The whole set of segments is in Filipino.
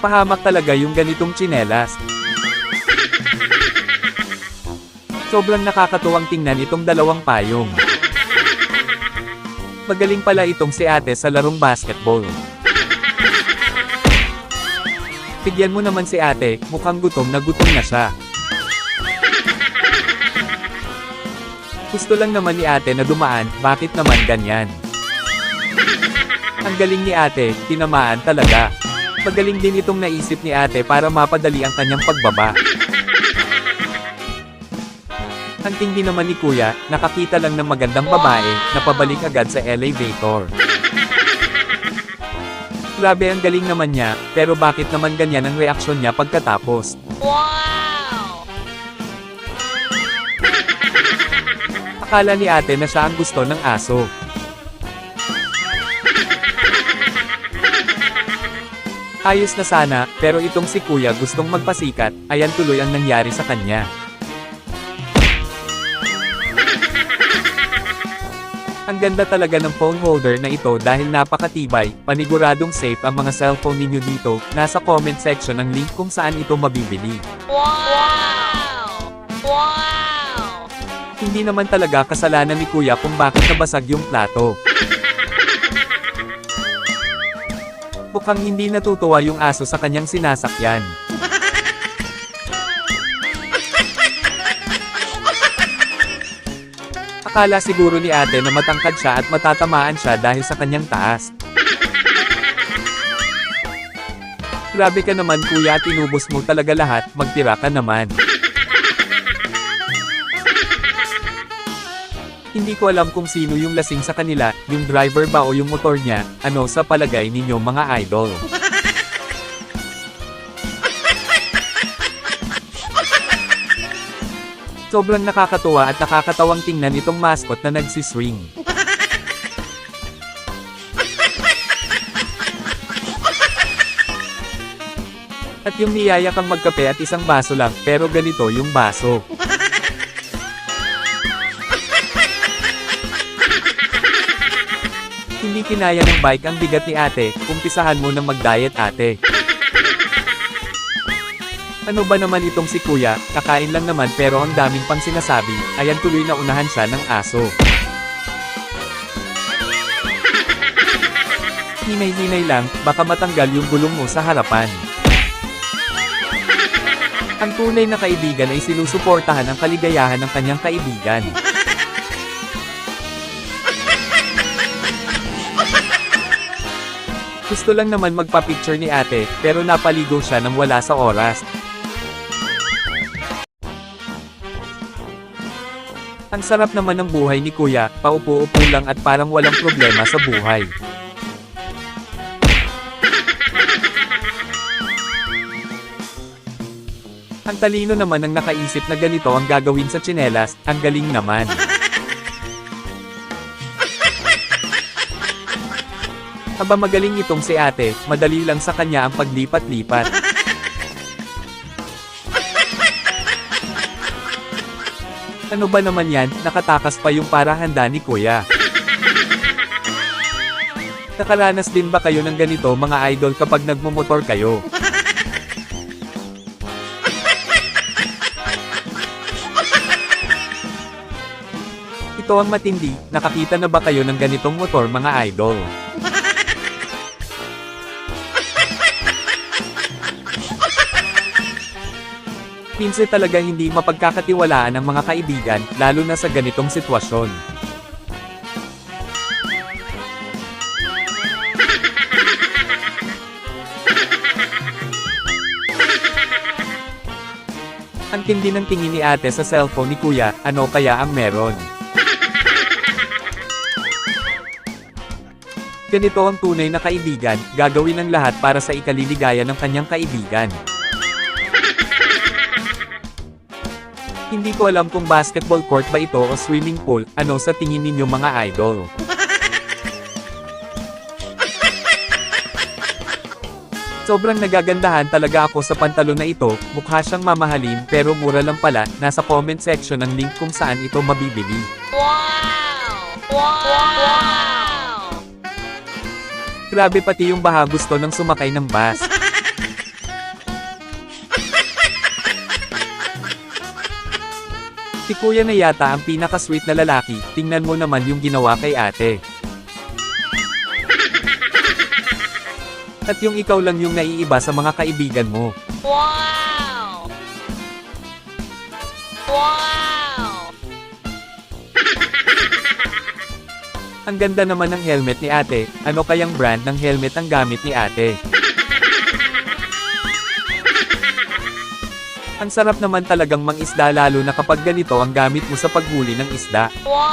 Pahamak talaga yung ganitong tsinelas. Sobrang nakakatuwang tingnan itong dalawang payong. Magaling pala itong si ate sa larong basketball. Tigyan mo naman si ate, mukhang gutom na siya. Gusto lang naman ni ate na dumaan, bakit naman ganyan? Ang galing ni ate, tinamaan talaga. Magaling din itong naisip ni ate para mapadali ang kanyang pagbaba. Ang tingin naman ni kuya, nakakita lang ng magandang babae, na pabalik agad sa elevator. Grabe ang galing naman niya, pero bakit naman ganyan ang reaksyon niya pagkatapos? Wow! Akala ni ate na siya ang gusto ng aso. Ayos na sana, pero itong si kuya gustong magpasikat, ayan tuloy ang nangyari sa kanya. Ang ganda talaga ng phone holder na ito dahil napakatibay, paniguradong safe ang mga cellphone ninyo dito, nasa comment section ang link kung saan ito mabibili. Wow! Wow! Hindi naman talaga kasalanan ni kuya kung bakit nabasag yung plato. Mukhang hindi natutuwa yung aso sa kanyang sinasakyan. Akala siguro ni ate na matangkad siya at matatamaan siya dahil sa kanyang taas. Grabe ka naman kuya at inubos mo talaga lahat, magtira ka naman. Hindi ko alam kung sino yung lasing sa kanila, yung driver ba o yung motor niya, ano sa palagay ninyo mga idol? Sobrang nakakatuwa at nakakatawang tingnan itong mascot na nagsiswing. At yung niyaya kang magkape at isang baso lang, pero ganito yung baso. Hindi kinaya ng bike ang bigat ni ate, umpisahan mo na mag-diet ate. Ano ba naman itong si kuya, kakain lang naman pero ang daming pang sinasabi, ayan tuloy na unahan siya ng aso. Hinay-hinay lang, baka matanggal yung gulong mo sa harapan. Ang tunay na kaibigan ay sinusuportahan ang kaligayahan ng kanyang kaibigan. Gusto lang naman magpa-picture ni ate, pero napaligo siya nang wala sa oras. Ang sarap naman ng buhay ni kuya, paupo-upo lang at parang walang problema sa buhay. Ang talino naman ng nakaisip na ganito ang gagawin sa tsinelas, ang galing naman. Aba magaling itong si ate, madali lang sa kanya ang paglipat-lipat. Ano ba naman yan, nakatakas pa yung para handa ni kuya. Nakaranas din ba kayo ng ganito mga idol kapag nagmumotor kayo? Ito ang matindi, nakakita na ba kayo ng ganitong motor mga idol? Minsan talaga hindi mapagkakatiwalaan ang mga kaibigan, lalo na sa ganitong sitwasyon. Ang tindi ng tingin ni ate sa cellphone ni kuya, ano kaya ang meron? Ganito ang tunay na kaibigan, gagawin ang lahat para sa ikaliligaya ng kanyang kaibigan. Hindi ko alam kung basketball court ba ito o swimming pool, ano sa tingin ninyo mga idol? Sobrang nagagandahan talaga ako sa pantalon na ito, mukha siyang mamahalin pero mura lang pala, nasa comment section ang link kung saan ito mabibili. Wow! Wow! Grabe pati yung baha gusto ng sumakay ng bus. Si kuya na yata ang pinaka-sweet na lalaki, tingnan mo naman yung ginawa kay ate. At yung ikaw lang yung naiiba sa mga kaibigan mo. Wow! Wow! Ang ganda naman ng helmet ni ate, ano kayang brand ng helmet ang gamit ni ate? Ang sarap naman talagang mangisda lalo na kapag ganito ang gamit mo sa paghuli ng isda. Wow!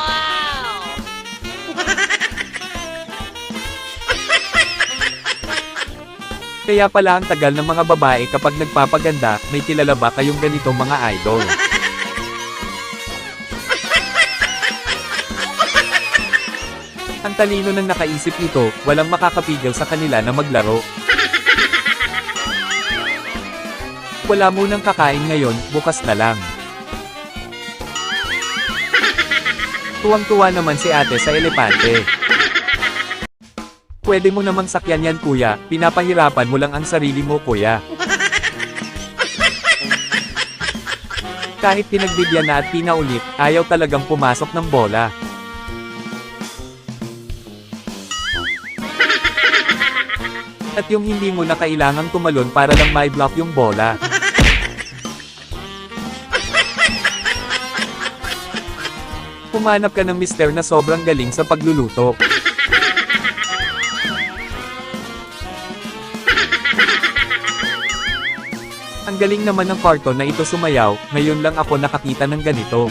Kaya pala ang tagal ng mga babae kapag nagpapaganda, may kilala ba kayong ganito mga idol? Ang talino ng nakaisip nito, walang makakapigil sa kanila na maglaro. Wala munang kakain ngayon, bukas na lang. Tuwang-tuwa naman si ate sa elepante. Pwede mo namang sakyan yan kuya, pinapahirapan mo lang ang sarili mo kuya. Kahit pinagbigyan na at pinaulit, ayaw talagang pumasok ng bola. At yung hindi mo na kailangang tumalon para lang may block yung bola. Humanap ka ng mister na sobrang galing sa pagluluto. Ang galing naman ng karton na ito sumayaw, ngayon lang ako nakakita ng ganito.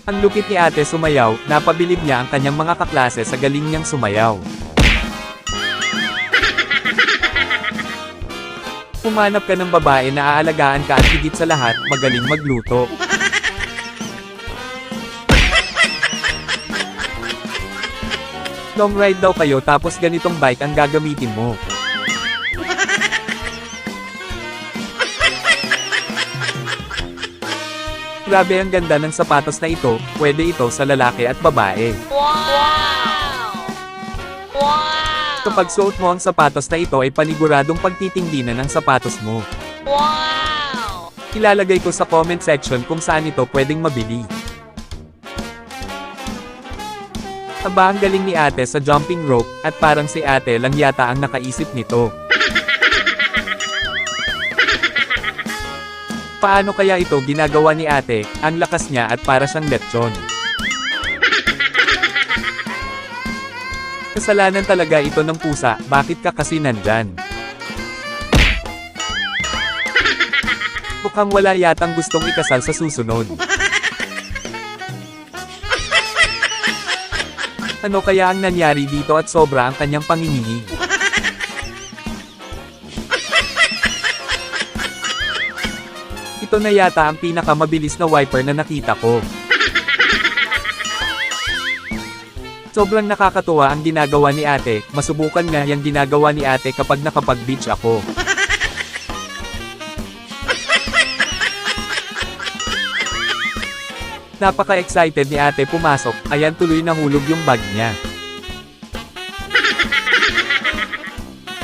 Ang lupit ni ate sumayaw, napabilib niya ang kanyang mga kaklase sa galing niyang sumayaw. Humanap ka ng babae na aalagaan ka at higit sa lahat, magaling magluto. Long ride daw kayo tapos ganitong bike ang gagamitin mo. Grabe ang ganda ng sapatos na ito, pwede ito sa lalaki at babae. Wow! Wow! Kapag suot mo ang sapatos na ito ay paniguradong pagtitingdinan ng sapatos mo. Wow! Ilalagay ko sa comment section kung saan ito pwedeng mabili. Aba ang galing ni ate sa jumping rope, at parang si ate lang yata ang nakaisip nito. Paano kaya ito ginagawa ni ate? Ang lakas niya at para siyang lechon. Kasalanan talaga ito ng pusa, bakit ka kasi nandyan? Mukhang wala yatang gustong ikasal sa susunod. Ano kaya ang nangyari dito at sobra ang kanyang panginginig? Ito na yata ang pinakamabilis na wiper na nakita ko. Sobrang nakakatuwa ang ginagawa ni ate, masubukan nga yung ginagawa ni ate kapag nakapag-beach ako. Napaka-excited ni ate pumasok, ayan tuloy nahulog yung bag niya.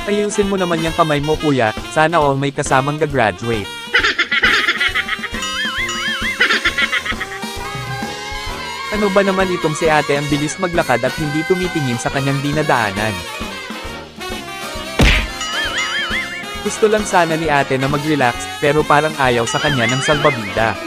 Ayusin mo naman yung kamay mo kuya, sana all may kasamang gagraduate. Ano ba naman itong si ate ang bilis maglakad at hindi tumitingin sa kanyang dinadaanan? Gusto lang sana ni ate na mag-relax, pero parang ayaw sa kanya ng salbabida.